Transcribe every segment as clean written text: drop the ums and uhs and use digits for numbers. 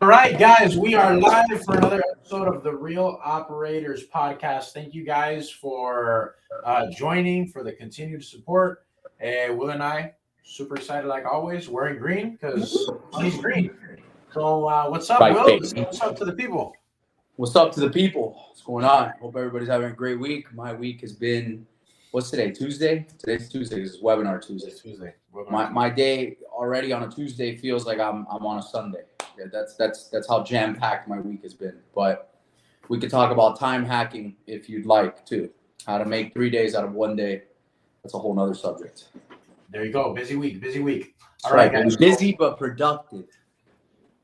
All right, guys, we are live for another episode of the Real Operators Podcast. Thank you guys for joining, for the continued support. Will and I, super excited like always, wearing green because money's green. So, what's up, Right, Will? baby. What's up to the people? What's up to the people? What's going on? Hope everybody's having a great week. My week has been, what's today? Tuesday? Today's Tuesday. This is webinar Tuesday. It's Tuesday. My day already on a Tuesday feels like I'm on a Sunday. Yeah, that's how jam packed my week has been. But we could talk about time hacking if you'd like too. How to make 3 days out of 1 day. That's a whole nother subject. There you go. Busy week. Busy week. All right, guys. Busy but productive.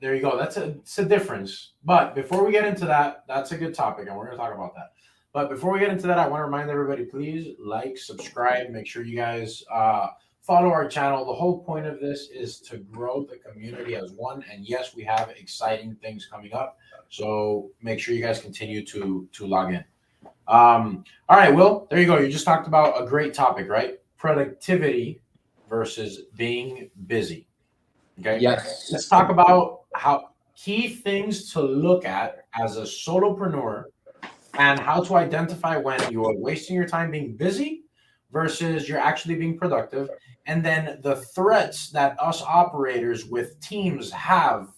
There you go. It's a difference. But before we get into that, that's a good topic, and we're going to talk about that. But before we get into that, I want to remind everybody, please like, subscribe, make sure you guys follow our channel. The whole point of this is to grow the community as one. And yes, we have exciting things coming up. So make sure you guys continue to log in. All right, Will, there you go. You just talked about a great topic, right? Productivity versus being busy. Okay. Yes. Let's talk about how key things to look at as a solopreneur and how to identify when you are wasting your time being busy versus you're actually being productive. And then the threats that us operators with teams have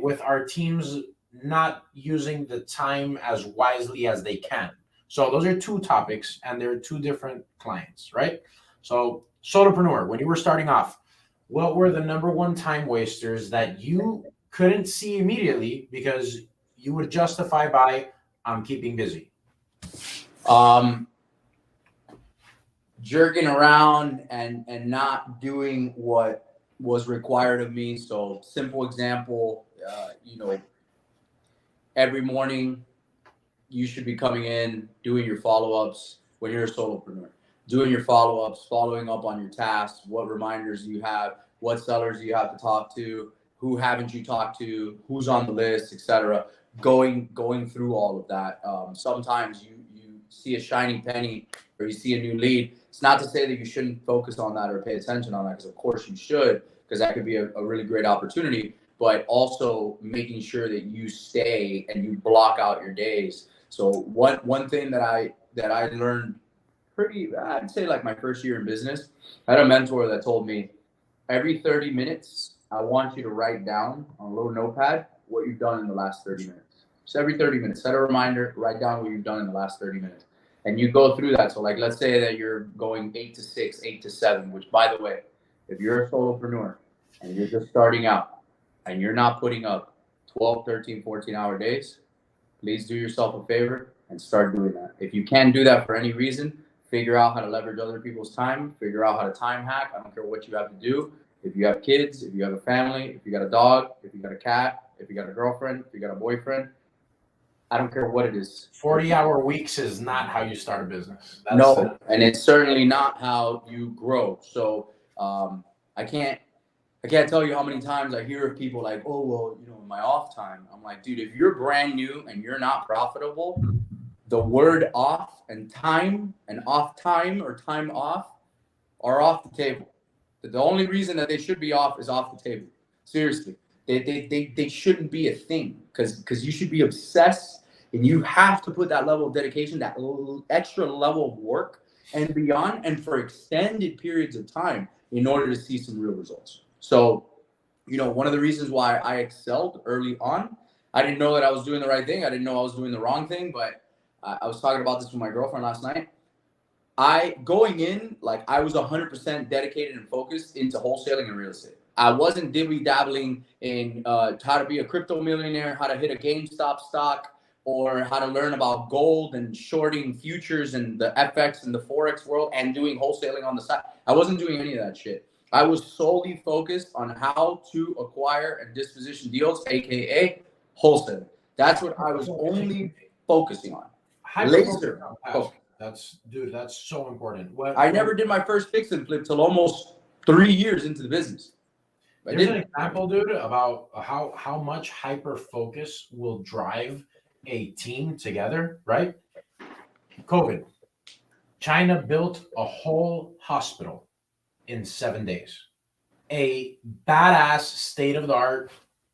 with our teams not using the time as wisely as they can. So those are two topics and they're two different clients, right? So solopreneur, when you were starting off, what were the number one time wasters that you couldn't see immediately because you would justify by I'm keeping busy? Jerking around and not doing what was required of me. So simple example, every morning you should be coming in, doing your follow-ups when you're a solopreneur, doing your follow-ups, following up on your tasks, what reminders you have, what sellers you have to talk to, who haven't you talked to, who's on the list, etc. Going through all of that. Sometimes you see a shiny penny or you see a new lead. It's not to say that you shouldn't focus on that or pay attention on that, because of course you should, because that could be a really great opportunity, but also making sure that you stay and you block out your days. So one thing that I learned I'd say like my first year in business, I had a mentor that told me every 30 minutes, I want you to write down on a little notepad what you've done in the last 30 minutes. So every 30 minutes, set a reminder, write down what you've done in the last 30 minutes. And you go through that. So like, let's say that you're going 8 to 6, 8 to 7, which by the way, if you're a solopreneur and you're just starting out and you're not putting up 12, 13, 14-hour days, please do yourself a favor and start doing that. If you can't do that for any reason, figure out how to leverage other people's time, figure out how to time hack. I don't care what you have to do. If you have kids, if you have a family, if you got a dog, if you got a cat, if you got a girlfriend, if you got a boyfriend, I don't care what it is. 40-hour weeks is not how you start a business. No, and it's certainly not how you grow. So I can't tell you how many times I hear of people like, oh, well, in my off time. I'm like, dude, if you're brand new and you're not profitable, the word off and time and off time or time off are off the table. The only reason that they should be off is off the table. Seriously. They shouldn't be a thing because you should be obsessed and you have to put that level of dedication, that extra level of work and beyond, and for extended periods of time in order to see some real results. So, one of the reasons why I excelled early on, I didn't know that I was doing the right thing. I didn't know I was doing the wrong thing, but I was talking about this with my girlfriend last night. Going in, like I was 100% dedicated and focused into wholesaling and real estate. I wasn't dibby-dabbling in how to be a crypto millionaire, how to hit a GameStop stock, or how to learn about gold and shorting futures and the FX and the Forex world and doing wholesaling on the side. I wasn't doing any of that shit. I was solely focused on how to acquire and disposition deals, aka wholesaling. That's what I was only focusing on. Laser focus. That's so important. I never did my first fix and flip till almost 3 years into the business. There's an example, dude, about how much hyper focus will drive a team together, right? COVID. China built a whole hospital in 7 days. A badass state-of-the-art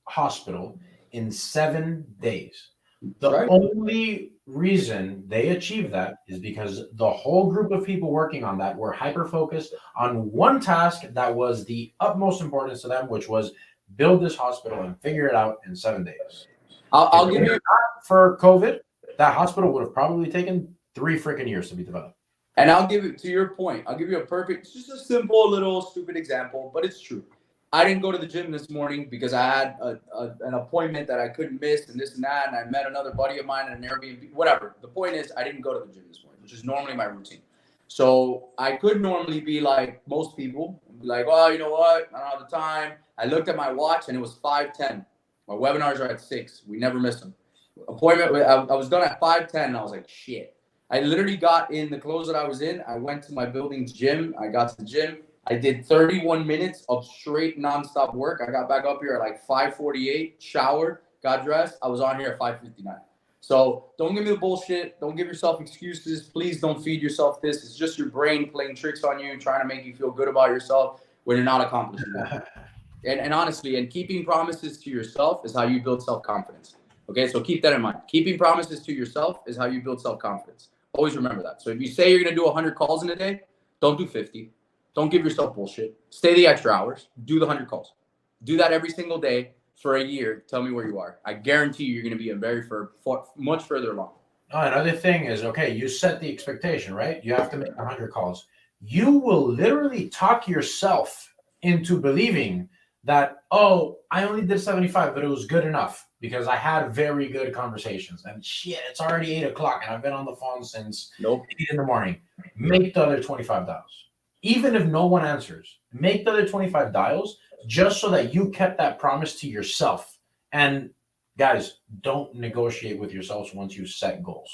hospital in 7 days. The Right. only reason they achieved that is because the whole group of people working on that were hyper focused on one task that was the utmost importance to them, which was build this hospital and figure it out in 7 days. I'll give you For COVID, that hospital would have probably taken 3 freaking years to be developed. And I'll give it to your point. I'll give you a perfect, just a simple little stupid example, but it's true. I didn't go to the gym this morning because I had an appointment that I couldn't miss and this and that. And I met another buddy of mine at an Airbnb, whatever. The point is I didn't go to the gym this morning, which is normally my routine. So I could normally be like most people, be like, well, you know what? I don't have the time. I looked at my watch and it was 5:10. My webinars are at 6. We never miss them. Appointment, I was done at 5:10 and I was like, shit. I literally got in the clothes that I was in. I went to my building's gym. I got to the gym. I did 31 minutes of straight nonstop work. I got back up here at like 5:48, showered, got dressed. I was on here at 5:59. So don't give me the bullshit. Don't give yourself excuses. Please don't feed yourself this. It's just your brain playing tricks on you, trying to make you feel good about yourself when you're not accomplishing that. And honestly, and keeping promises to yourself is how you build self-confidence. Okay, so keep that in mind. Keeping promises to yourself is how you build self-confidence. Always remember that. So if you say you're going to do 100 calls in a day, don't do 50. Don't give yourself bullshit. Stay the extra hours. Do the 100 calls. Do that every single day for a year. Tell me where you are. I guarantee you're going to be much further along. Oh, another thing is, okay, you set the expectation, right? You have to make 100 calls. You will literally talk yourself into believing that, oh, I only did 75, but it was good enough because I had very good conversations. And shit, it's already 8 o'clock and I've been on the phone since 8 in the morning. Make the other 25 dials. Even if no one answers, make the other 25 dials just so that you kept that promise to yourself. And guys, don't negotiate with yourselves once you set goals.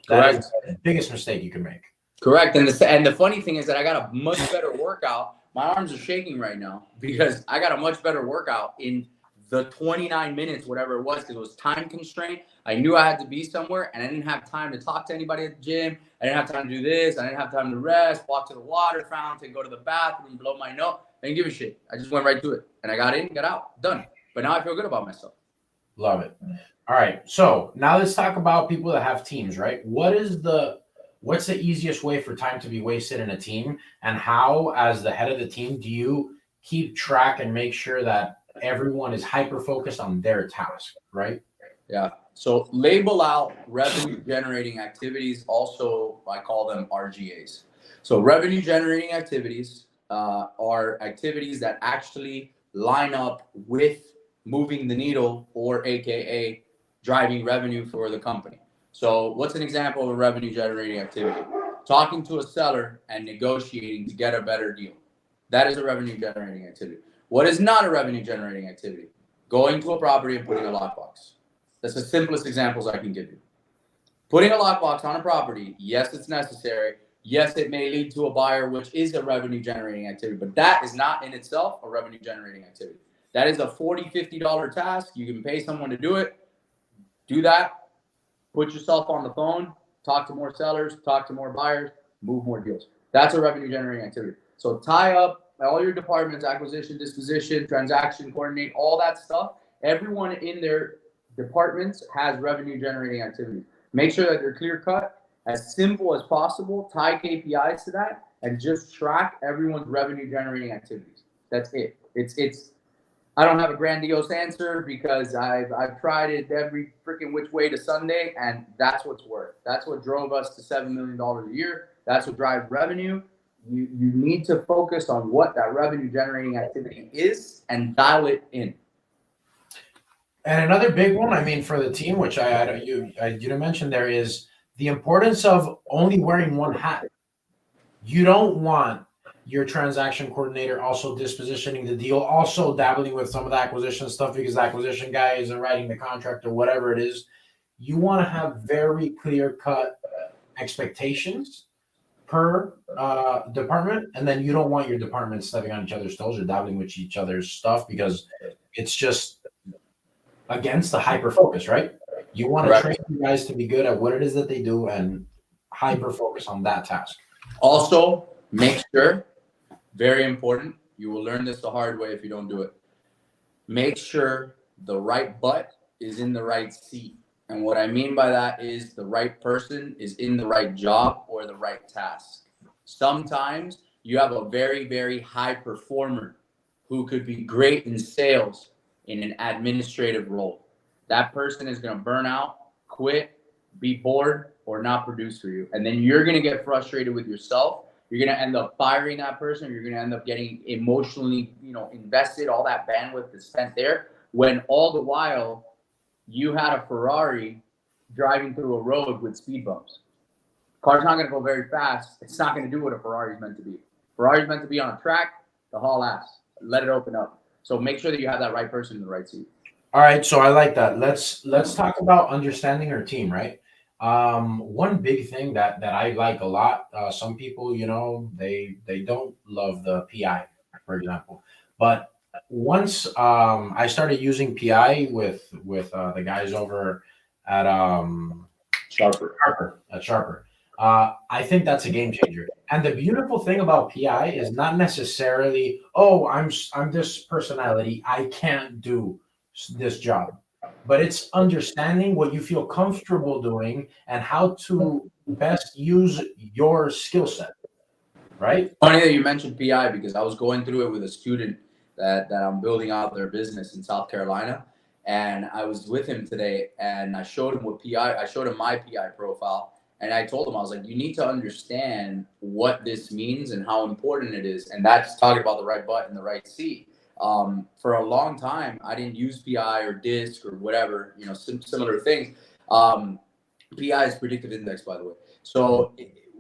That is the biggest mistake you can make. Correct. And the funny thing is that I got a much better workout. My arms are shaking right now because I got a much better workout in the 29 minutes, whatever it was, because it was time constraint. I knew I had to be somewhere, and I didn't have time to talk to anybody at the gym. I didn't have time to do this. I didn't have time to rest, walk to the water fountain, go to the bathroom, blow my nose. I didn't give a shit. I just went right to it, and I got in, got out, done. But now I feel good about myself. Love it. All right. So now let's talk about people that have teams, right? What's the easiest way for time to be wasted in a team, and how, as the head of the team, do you keep track and make sure that everyone is hyper focused on their task, right? Yeah. So label out revenue generating activities. Also, I call them RGAs. So revenue generating activities are activities that actually line up with moving the needle, or AKA driving revenue for the company. So what's an example of a revenue generating activity? Talking to a seller and negotiating to get a better deal. That is a revenue generating activity. What is not a revenue generating activity? Going to a property and putting a lockbox. That's the simplest examples I can give you. Putting a lockbox on a property, yes, it's necessary. Yes, it may lead to a buyer, which is a revenue generating activity, but that is not in itself a revenue generating activity. That is a $40, $50 task. You can pay someone to do it. Do that. Put yourself on the phone. Talk to more sellers. Talk to more buyers. Move more deals. That's a revenue generating activity. So tie up all your departments: acquisition, disposition, transaction, coordinate, all that stuff. Everyone in their departments has revenue generating activities. Make sure that they're clear cut, as simple as possible. Tie KPIs to that, and just track everyone's revenue generating activities. That's it. It's. I don't have a grandiose answer because I've tried it every freaking which way to Sunday, and that's what's worked. That's what drove us to $7 million a year. That's what drives revenue. You need to focus on what that revenue generating activity is and dial it in. And another big one, I mean, for the team, which you mentioned, there is the importance of only wearing one hat. You don't want your transaction coordinator also dispositioning the deal, also dabbling with some of the acquisition stuff because the acquisition guy isn't writing the contract or whatever it is. You want to have very clear-cut expectations per department, and then you don't want your department stepping on each other's toes or dabbling with each other's stuff because it's just against the hyper focus, right? You want to train you guys to be good at what it is that they do and hyper focus on that task. Also, make sure, very important, you will learn this the hard way if you don't do it. Make sure The right butt is in the right seat. And what I mean by that is the right person is in the right job or the right task. Sometimes you have a very, very high performer who could be great in sales in an administrative role. That person is going to burn out, quit, be bored, or not produce for you. And then you're going to get frustrated with yourself. You're going to end up firing that person. You're going to end up getting emotionally, invested. All that bandwidth is spent there when all the while you had a Ferrari driving through a road with speed bumps. Car's not going to go very fast. It's not going to do what a Ferrari is meant to be. Ferrari's meant to be on a track to haul ass. Let it open up. So make sure that you have that right person in the right seat. All right, so I like that. Let's talk about understanding our team, right? One big thing that I like a lot. Some people, they don't love the PI, for example, but once I started using PI with the guys over at Sharper. Sharper. I think that's a game changer. And the beautiful thing about PI is not necessarily, oh, I'm this personality, I can't do this job, but it's understanding what you feel comfortable doing and how to best use your skill set, right? Funny that you mentioned PI because I was going through it with a student that I'm building out their business in South Carolina. And I was with him today and I showed him I showed him my PI profile. And I told him, I was like, you need to understand what this means and how important it is. And that's talking about the right butt in the right seat. For a long time, I didn't use PI or DISC or whatever, similar things. PI is predictive index, by the way. So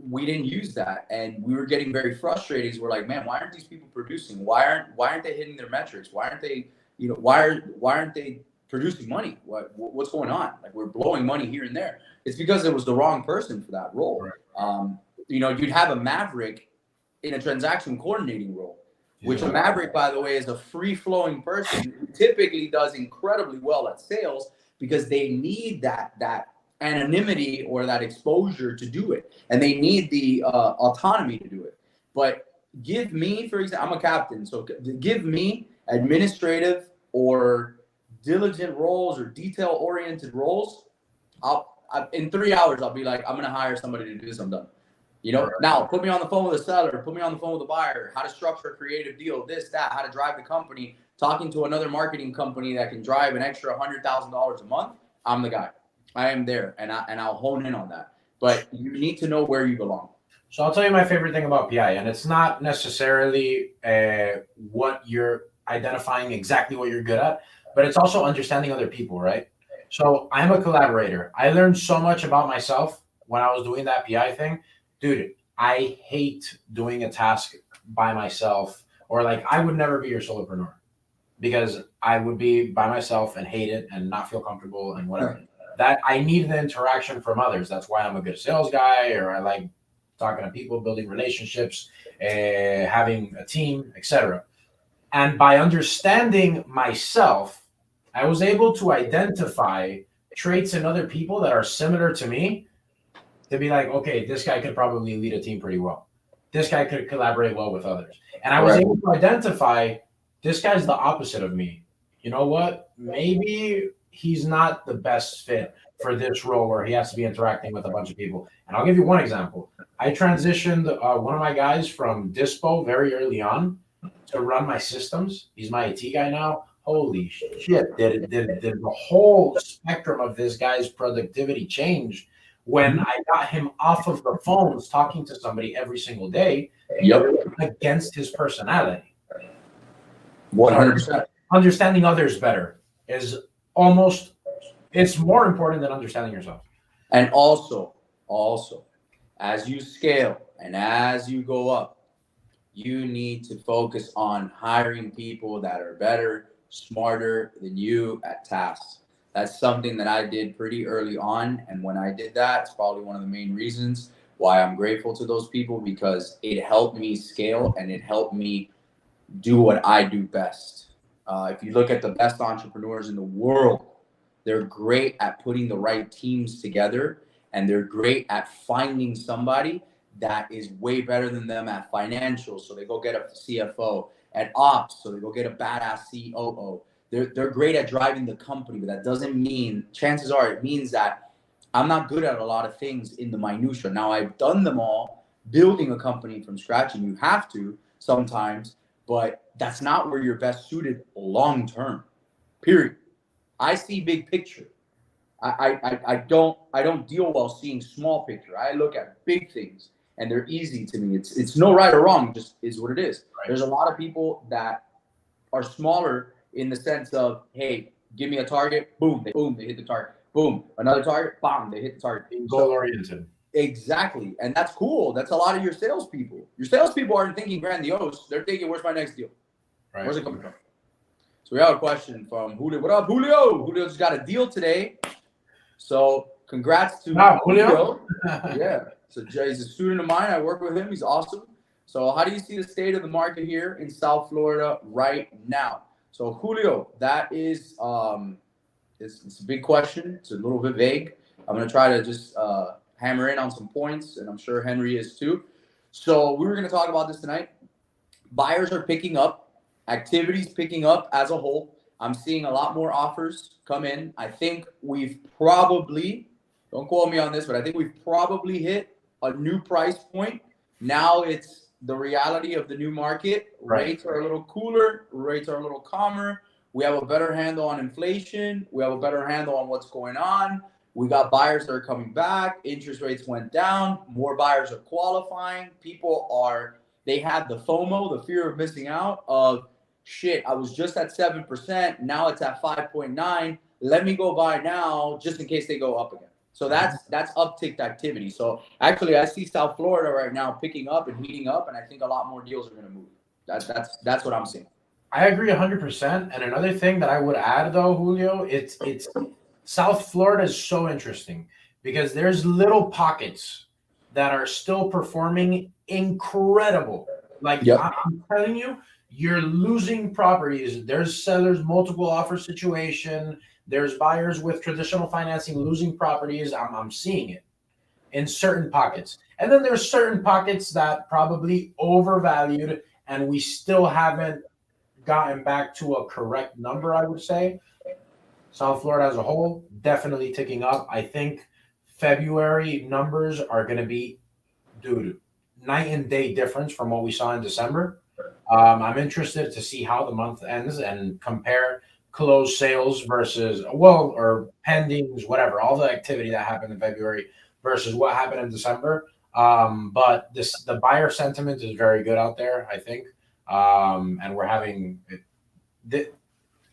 we didn't use that, and we were getting very frustrated. We're like, man, why aren't these people producing? Why aren't they hitting their metrics? Why aren't they, why aren't they producing money? What's going on? Like, we're blowing money here and there. It's because it was the wrong person for that role. Right. You'd have a maverick in a transaction coordinating role, which a maverick, by the way, is a free-flowing person who typically does incredibly well at sales because they need that anonymity or that exposure to do it, and they need the autonomy to do it. But give me, for example, I'm a captain, so give me administrative or diligent roles or detail-oriented roles. In 3 hours, I'll be like, I'm gonna hire somebody to do this. I'm done. Now put me on the phone with a seller, put me on the phone with a buyer, how to structure a creative deal, this, that, how to drive the company, talking to another marketing company that can drive an extra $100,000 a month. I'm the guy. I am there, and I'll hone in on that. But you need to know where you belong. So I'll tell you my favorite thing about PI, and it's not necessarily what you're identifying exactly what you're good at, but it's also understanding other people, right? So I'm a collaborator. I learned so much about myself when I was doing that PI thing. Dude, I hate doing a task by myself, or like I would never be your solopreneur because I would be by myself and hate it and not feel comfortable and whatever. That I need the interaction from others. That's why I'm a good sales guy, or I like talking to people, building relationships, having a team, etc. And by understanding myself, I was able to identify traits in other people that are similar to me to be like, okay, this guy could probably lead a team pretty well. This guy could collaborate well with others. And I was able to identify this guy's the opposite of me. You know what? Maybe he's not the best fit for this role where he has to be interacting with a bunch of people. And I'll give you one example. I transitioned one of my guys from Dispo very early on to run my systems. He's my IT guy now. Holy shit. Did the whole spectrum of this guy's productivity change when I got him off of the phones talking to somebody every single day against his personality. 100%. Understanding others better is it's more important than understanding yourself. And also, as you scale and as you go up, you need to focus on hiring people that are better, smarter than you at tasks. That's something that I did pretty early on. And when I did that, it's probably one of the main reasons why I'm grateful to those people, because it helped me scale and it helped me do what I do best. If you look at the best entrepreneurs in the world, they're great at putting the right teams together, and they're great at finding somebody that is way better than them at financials. So they go get a CFO, at ops. So they go get a badass COO. they're great at driving the company, but that doesn't mean, chances are it means that I'm not good at a lot of things in the minutia. Now I've done them all, building a company from scratch, and you have to sometimes, but that's not where you're best suited long term. Period. I see big picture. I don't deal well seeing small picture. I look at big things, and they're easy to me. It's no right or wrong. It just is what it is. Right. There's a lot of people that are smaller in the sense of, hey, give me a target, boom, they hit the target. Boom, another target, bam, they hit the target. Goal oriented. Exactly, and that's cool. That's a lot of your salespeople. Your salespeople aren't thinking grandiose. They're thinking, where's my next deal? Right. Where's it coming from? So we have a question from Julio. What up, Julio? Julio just got a deal today. So congrats to Julio. Yeah. So he's a student of mine. I work with him. He's awesome. So how do you see the state of the market here in South Florida right now? So Julio, that is it's a big question. It's a little bit vague. I'm gonna try to just hammer in on some points, and I'm sure Henry is too. So we were gonna talk about this tonight. Buyers are picking up, activities picking up as a whole. I'm seeing a lot more offers come in. I think we've probably, don't quote me on this, but I think we've probably hit a new price point. Now it's the reality of the new market. Right. Rates are a little cooler. Rates are a little calmer. We have a better handle on inflation. We have a better handle on what's going on. We got buyers that are coming back. Interest rates went down. More buyers are qualifying. They have the FOMO, the fear of missing out of, shit, I was just at 7%. Now it's at 5.9. Let me go buy now just in case they go up again. So that's upticked activity. So actually, I see South Florida right now picking up and heating up, and I think a lot more deals are going to move. That's what I'm seeing. I agree 100%. And another thing that I would add, though, Julio, it's South Florida is so interesting because there's little pockets that are still performing incredible. Like, yep. I'm telling you, you're losing properties. There's sellers, multiple offer situation. There's buyers with traditional financing losing properties. I'm seeing it in certain pockets. And then there's certain pockets that probably overvalued, and we still haven't gotten back to a correct number, I would say. South Florida as a whole, definitely ticking up. I think February numbers are going to be, dude, night and day difference from what we saw in December. I'm interested to see how the month ends and compare closed sales versus, or pendings, whatever, all the activity that happened in February versus what happened in December. But the buyer sentiment is very good out there, I think. And we're having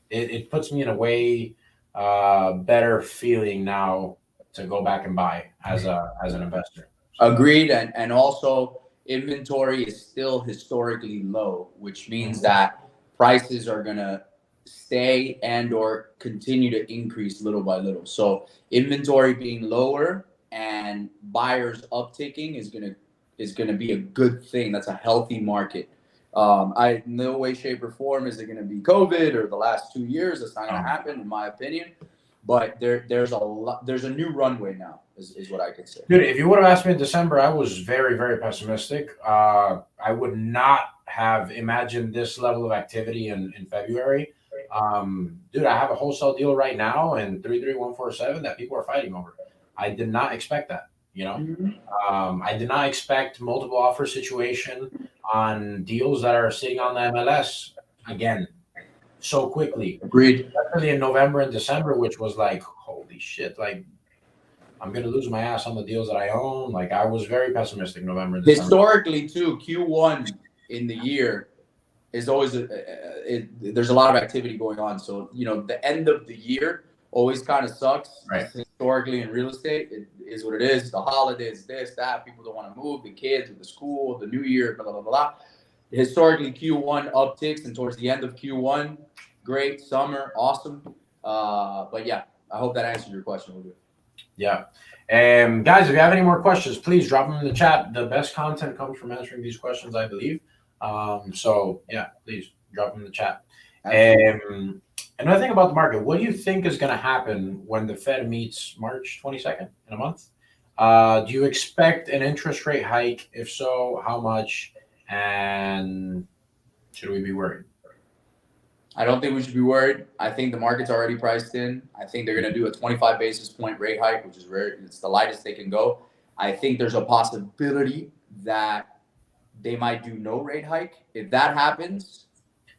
it puts me in a way better feeling now to go back and buy as an investor. Agreed, and also inventory is still historically low, which means that prices are gonna stay and or continue to increase little by little. So inventory being lower and buyers upticking is gonna be a good thing. That's a healthy market. No way, shape, or form is it going to be COVID or the last 2 years. That's not going to happen, in my opinion. But there's a new runway now, is what I could say. Dude, if you would have asked me in December, I was very, very pessimistic. I would not have imagined this level of activity in February. Dude, I have a wholesale deal right now in 33147 that people are fighting over. I did not expect that. I did not expect multiple offer situation on deals that are sitting on the MLS again so quickly. Agreed. Especially in November and December, which was like, holy shit, like I'm gonna lose my ass on the deals that I own. Like I was very pessimistic November and December. Historically, too, Q1 in the year is always there's a lot of activity going on. So the end of the year always kind of sucks. Right. Historically in real estate, it is what it is. The holidays, this, that, people don't want to move, the kids with the school, the new year, blah, blah, blah, blah. Historically, Q1 upticks, and towards the end of Q1, great, summer, awesome. But yeah, I hope that answered your question. Yeah. Guys, if you have any more questions, please drop them in the chat. The best content comes from answering these questions, I believe. So yeah, please drop them in the chat. Another thing about the market, what do you think is going to happen when the Fed meets March 22nd in a month? Do you expect an interest rate hike? If so, how much? And should we be worried? I don't think we should be worried. I think the market's already priced in. I think they're going to do a 25 basis point rate hike, which is rare. It's the lightest they can go. I think there's a possibility that they might do no rate hike. If that happens,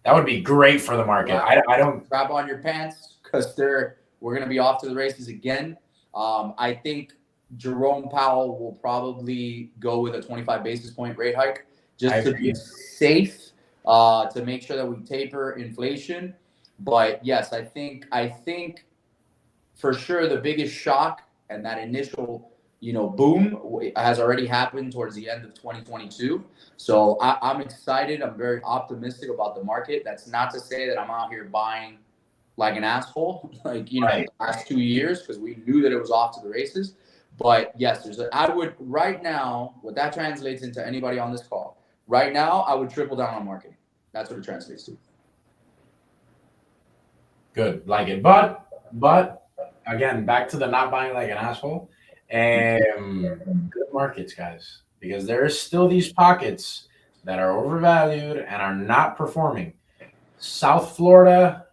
that would be great for the market. I don't grab on your pants because we're going to be off to the races again. I think Jerome Powell will probably go with a 25 basis point rate hike just to be safe. To make sure that we taper inflation. But yes, I think for sure the biggest shock and that initial, boom has already happened towards the end of 2022. So I'm excited. I'm very optimistic about the market. That's not to say that I'm out here buying like an asshole, like, right. the last 2 years, because we knew that it was off to the races. But yes, I would right now, what that translates into anybody on this call, right now, I would triple down on marketing. That's what it translates to. Good, like it. But again, back to the not buying like an asshole. Good markets, guys, because there is still these pockets that are overvalued and are not performing. South Florida,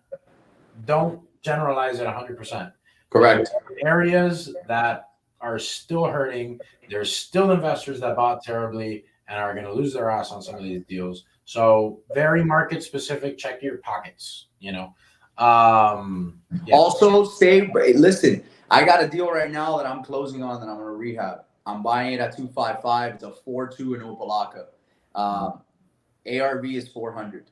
don't generalize it 100%. Correct. Areas that are still hurting. There's still investors that bought terribly and are going to lose their ass on some of these deals. So very market specific. Check your pockets. Yeah. Also, listen. I got a deal right now that I'm closing on that I'm going to rehab. I'm buying it at 255. It's a 4.2 in Opalaka. ARV is 400.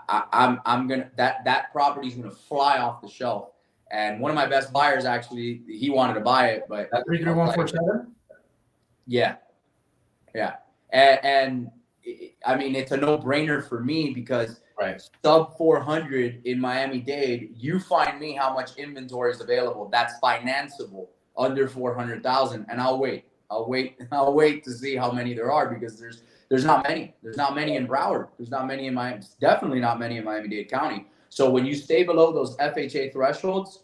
I'm gonna that property's gonna fly off the shelf. And one of my best buyers actually, he wanted to buy it, but that 33147. Yeah. And I mean, it's a no-brainer for me because sub 400 in Miami-Dade, you find me how much inventory is available that's financeable under 400,000, and I'll wait to see how many there are, because there's not many. There's not many in Broward. There's not many in Miami. Definitely not many in Miami-Dade County. So when you stay below those FHA thresholds,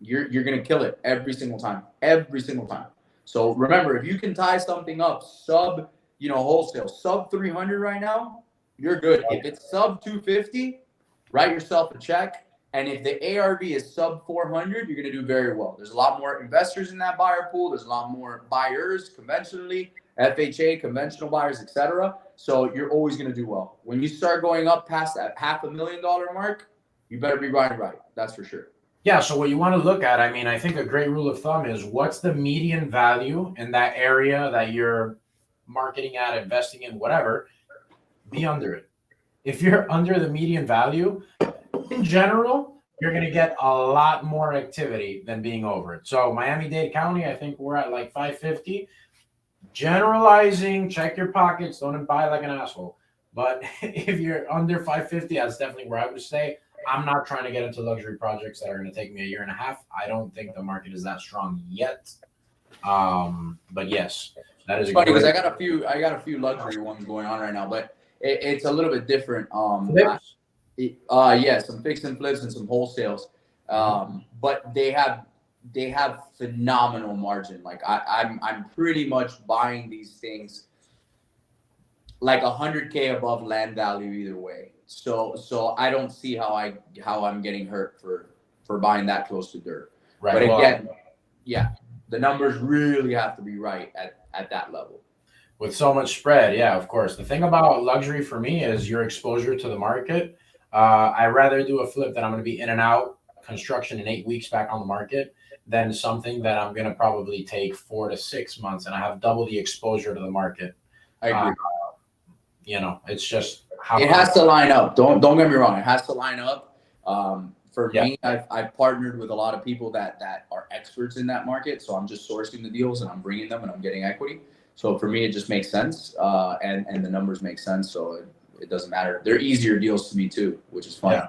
you're gonna kill it every single time. Every single time. So remember, if you can tie something up sub, wholesale, sub 300 right now, you're good. If it's sub 250, write yourself a check. And if the ARV is sub 400, you're going to do very well. There's a lot more investors in that buyer pool. There's a lot more buyers conventionally, FHA, conventional buyers, etc. So you're always going to do well. When you start going up past that $500,000 mark, you better be buying right. That's for sure. Yeah, so what you want to look at, I mean, I think a great rule of thumb is what's the median value in that area that you're marketing at, investing in, whatever, be under it. If you're under the median value, in general, you're going to get a lot more activity than being over it. So Miami-Dade County, I think we're at like 550. Generalizing, check your pockets, don't buy like an asshole. But if you're under 550, that's definitely where I would stay. I'm not trying to get into luxury projects that are going to take me a year and a half. I don't think the market is that strong yet. But yes, that is funny because I got a few luxury ones going on right now, but it's a little bit different. Yeah, some fix and flips and some wholesales. But they have phenomenal margin. Like I'm pretty much buying these things like $100K above land value either way. So I don't see how I'm getting hurt for buying that close to dirt. Right. But again, yeah, the numbers really have to be right at that level. With so much spread, yeah, of course. The thing about luxury for me is your exposure to the market. I'd rather do a flip that I'm going to be in and out construction in 8 weeks back on the market than something that I'm going to probably take 4 to 6 months and I have double the exposure to the market. I agree. It's just how it has to line up. Don't get me wrong. It has to line up. For me, I've partnered with a lot of people that are experts in that market. So I'm just sourcing the deals and I'm bringing them and I'm getting equity. So for me, it just makes sense. And the numbers make sense. So it doesn't matter. They're easier deals to me too, which is fun. Yeah.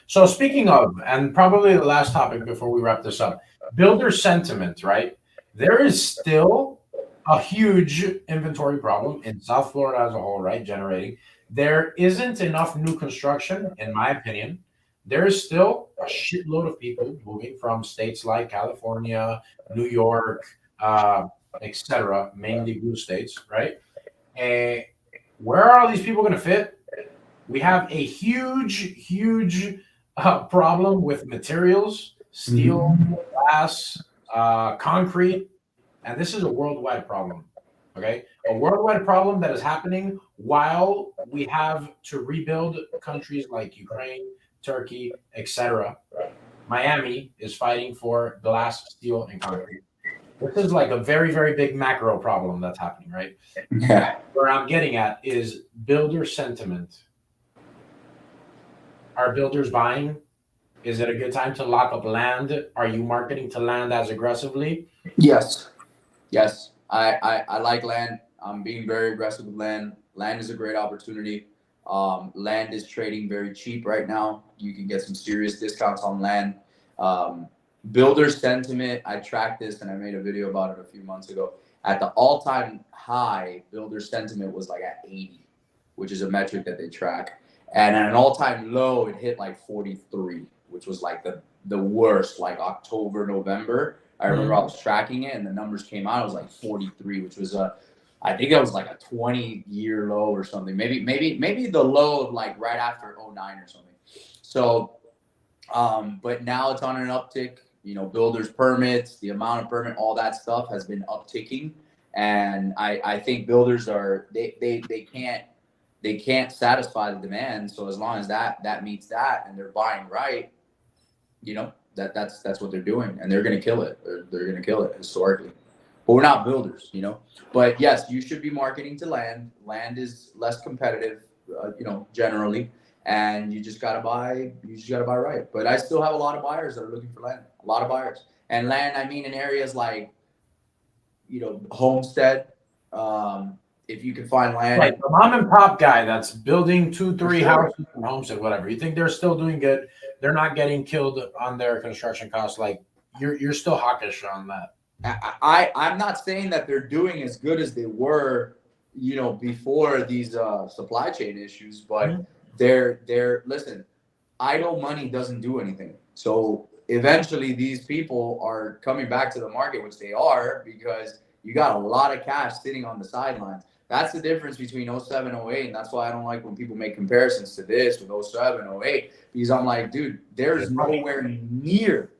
So speaking of, and probably the last topic before we wrap this up, builder sentiment, right? There is still a huge inventory problem in South Florida as a whole, right? Generating. There isn't enough new construction, in my opinion. There is still a shitload of people moving from states like California, New York, etc., mainly blue states, right? Where are all these people going to fit? We have a huge problem with materials, steel, glass, concrete, and this is a worldwide problem. Okay, a worldwide problem that is happening while we have to rebuild countries like Ukraine, Turkey, etc. Miami is fighting for glass, steel, and concrete. This is like a very, very big macro problem that's happening, right? Yeah. Where I'm getting at is builder sentiment. Are builders buying? Is it a good time to lock up land? Are you marketing to land as aggressively? Yes. Yes. I like land. I'm being very aggressive with land. Land is a great opportunity. Land is trading very cheap right now. You can get some serious discounts on land. Builder sentiment, I tracked this and I made a video about it a few months ago. At the all-time high, builder sentiment was like at 80, which is a metric that they track. And at an all-time low, it hit like 43, which was like the worst, like October, November. I remember I was tracking it and the numbers came out. It was like 43, which was I think it was like a 20-year low or something. Maybe the low of like right after 09 or something. So, but now it's on an uptick. You know, builders permits, the amount of permit, all that stuff has been upticking. And I think builders are they can't satisfy the demand. So as long as that meets that and they're buying right, you know, that's what they're doing, and they're gonna kill it. They're gonna kill it historically. But we're not builders, you know. But yes, you should be marketing to land. Land is less competitive, you know, generally, and you just gotta buy. You just gotta buy right. But I still have a lot of buyers that are looking for land. A lot of buyers, and land. I mean, in areas like, you know, Homestead. If you can find land, Right, the mom and pop guy that's building 2, 3 sure. houses and homes and whatever. You think they're still doing good? They're not getting killed on their construction costs. Like you're still hawkish on that. I'm not saying that they're doing as good as they were, you know, before these supply chain issues, but they're listen, idle money doesn't do anything. So eventually these people are coming back to the market, which they are, because you got a lot of cash sitting on the sidelines. That's the difference between 07, 08, and that's why I don't like when people make comparisons to this with 07, 08, because I'm like, dude, there's nowhere near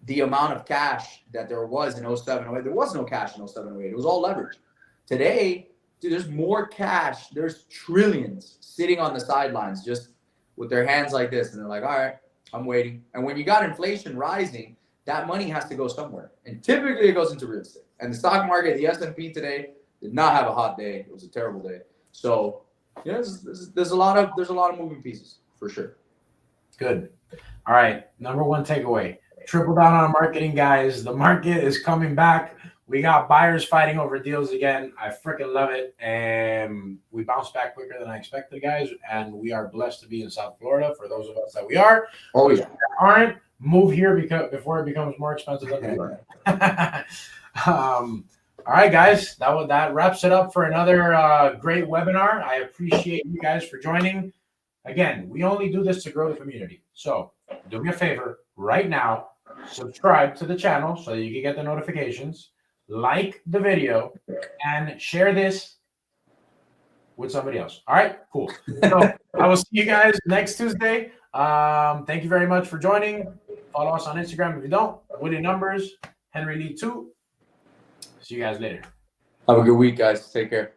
the amount of cash that there was in 07, 08. There was no cash in 07, 08. It was all leverage. Today, dude, there's more cash. There's trillions sitting on the sidelines just with their hands like this. And they're like, all right, I'm waiting. And when you got inflation rising, that money has to go somewhere. And typically it goes into real estate. And the stock market, the S&P today did not have a hot day. It was a terrible day. So, yeah, there's a lot of moving pieces for sure. Good. All right. Number one takeaway. Triple down on marketing, guys. The market is coming back. We got buyers fighting over deals again. I freaking love it. And we bounced back quicker than I expected, guys. And we are blessed to be in South Florida for those of us that we are. Oh, yeah. Aren't, move here before it becomes more expensive than New York. All right, guys. That wraps it up for another great webinar. I appreciate you guys for joining. Again, we only do this to grow the community. So do me a favor right now, subscribe to the channel so that you can get the notifications, like the video, and share this with somebody else. All right, cool. So I will see you guys next Tuesday. Thank you very much for joining. Follow us on Instagram if you don't. Woody Numbers, Henry Lee 2. See you guys later. Have a good week, guys. Take care.